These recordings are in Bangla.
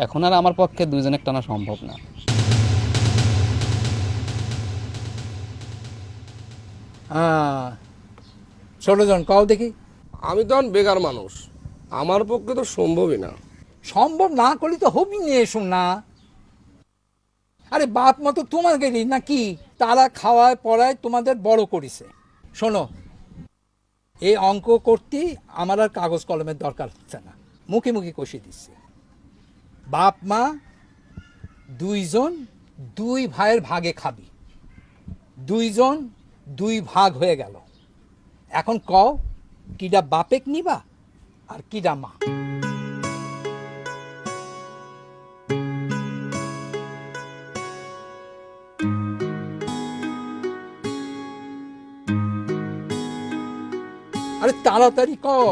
এখন আর আমার পক্ষে দুইজনের টানা সম্ভব না। ষোলোজন কও দেখি। আমি তখন বেকার মানুষ, আমার পক্ষে তো সম্ভবই না। সম্ভব না করলে তো হবি নিয়ে এসুন না। আরে বাপ মতো তোমাদেরই নাকি, তারা খাওয়ায় পড়ায় তোমাদের বড় করেছে। শোনো, এই অঙ্ক করতে আমার আর কাগজ কলমের দরকার হচ্ছে না, মুখে মুখে কষিয়ে দিচ্ছি। বাপ মা দুইজন দুই ভাইয়ের ভাগে খাবি, দুইজন দুই ভাগ হয়ে গেল। এখন কও কিডা বাপেক নিবা আর কিডা মা? আরে তাড়াতাড়ি কও,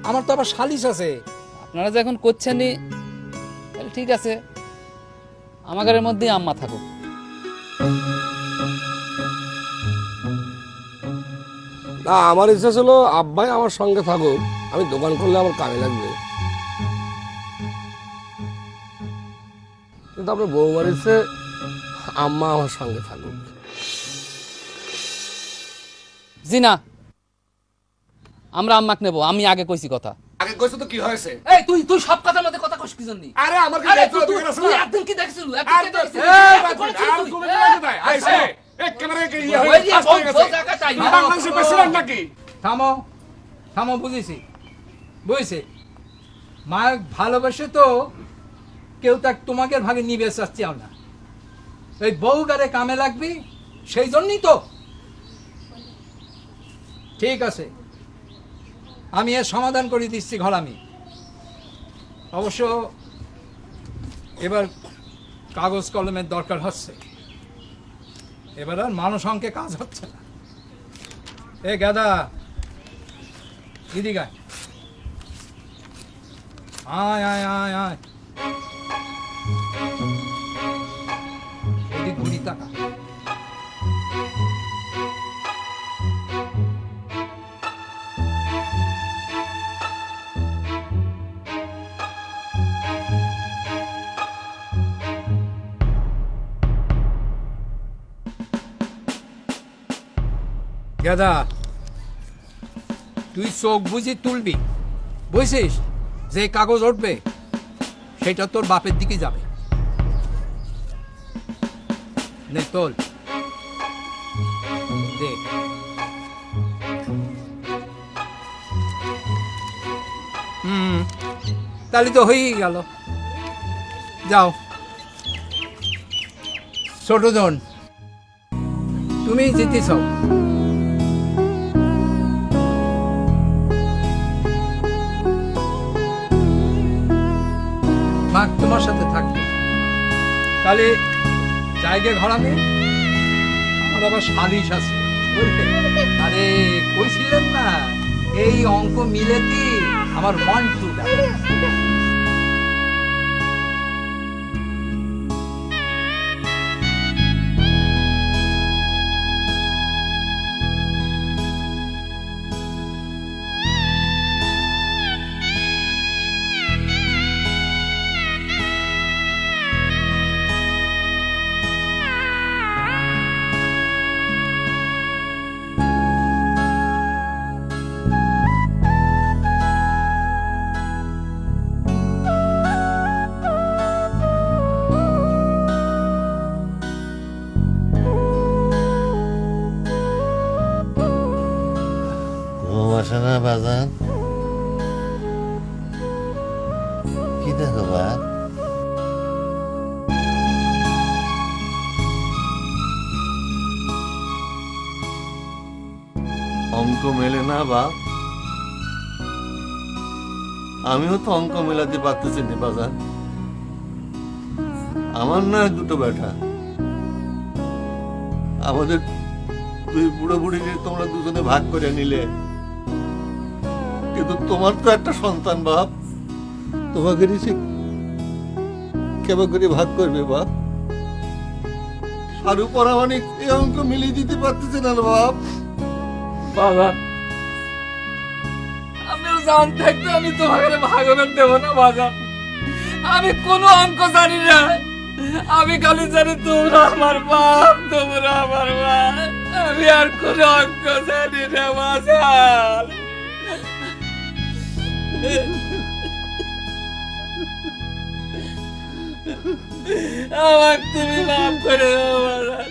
আমার তো আবার সালিশ আছে। আপনারা যে এখন করছেনই, তাহলে ঠিক আছে, আমাদের মধ্যেই আম্মা থাকুক। না, আমার ইচ্ছা ছিল আব্বাই আমার সঙ্গে থাকুক, আমি দোকান করলে আমার কামে লাগবে। কিন্তু আপনার বৌমার ইচ্ছে আম্মা আমার সঙ্গে থাকুক। জি না, আমরা আম্মাকে নেবো। আমি আগে কইছি কথা। আগে কইছো তো কি হয়েছে? এই তুই তুই সব কথার মধ্যে কথা কইস কি জন্য? আরে আমার কি আরে দায়িত্ব তুই অধিকার আছে তুই না? একদিন কি দেখছিস? আর একদিন তো কি দেখছিস? এই বাচ্চা আর তুমি লাগে দেয় আইছে একেবারে কি ইয়া হয়ে গেছে। বাংলাদেশে প্রেসিডেন্ট নাকি? থামো থামো, বুঝেছি বুঝেছি। মা ভালোবাসে তো কেউ তাক তোমাকে ভাগে নিবে চাচ্ছিও না। এই বউ গারে কামে লাগবি, সেই জন্যই তো। ঠিক আছে, আমি এর সমাধান করে দিচ্ছি ঘরামি। অবশ্য এবার কাগজ কলমের দরকার হচ্ছে, এবার আর মানুষ অঙ্কে কাজ হচ্ছে না। এ গাদা, দিদি গায়, আয় আয় আয় আয়, এদিক ঘুরি টাকা। গাদা, তুই চোখ বুঝি তুলবি, বুঝছিস? যে কাগজ উঠবে সেটা তোর বাপের দিকে যাবে। নে তোল, দে। তাহলে তো হয়েই গেল। যাও ছোটজন, তুমি জিতেছ। মা তোমার সাথে থাকবে, তাহলে জায়গা ঘরামি। আমার আবার সালিশ আছে, বুঝলেন? আরে কইছিলেন না এই অঙ্ক মিলেতি আমার ওয়ান টু। ঘুম আসে না বাজান? কি দেখো বা? অঙ্ক মেলে না বাপ? আমিও তো অঙ্ক মেলাতে পারতেছি না বাজান। আমার নয় দুটো বেটা, আমাদের দুই বুড়ো বুড়িকে তোমরা দুজনে ভাগ করে নিলে, কিন্তু তোমার তো একটা সন্তান বাপ, তোমাকে কেমন করে ভাগ করবে বাপ? আর উপর অনেক এই অঙ্ক মিলিয়ে দিতে পারতেছে না বাপ। বাবা, আমি জান থাকতে আমি তোমাকে ভাগবেন দেবো না বাবা। আমি কোনো অঙ্ক জানি না, আমি খালি জানি তোমরা আমার বাপ, তোমরা আমার মা। আমি আর কোনো অঙ্ক জানি না বাজার। আমার তুমি মাফ করে দাও বাজার।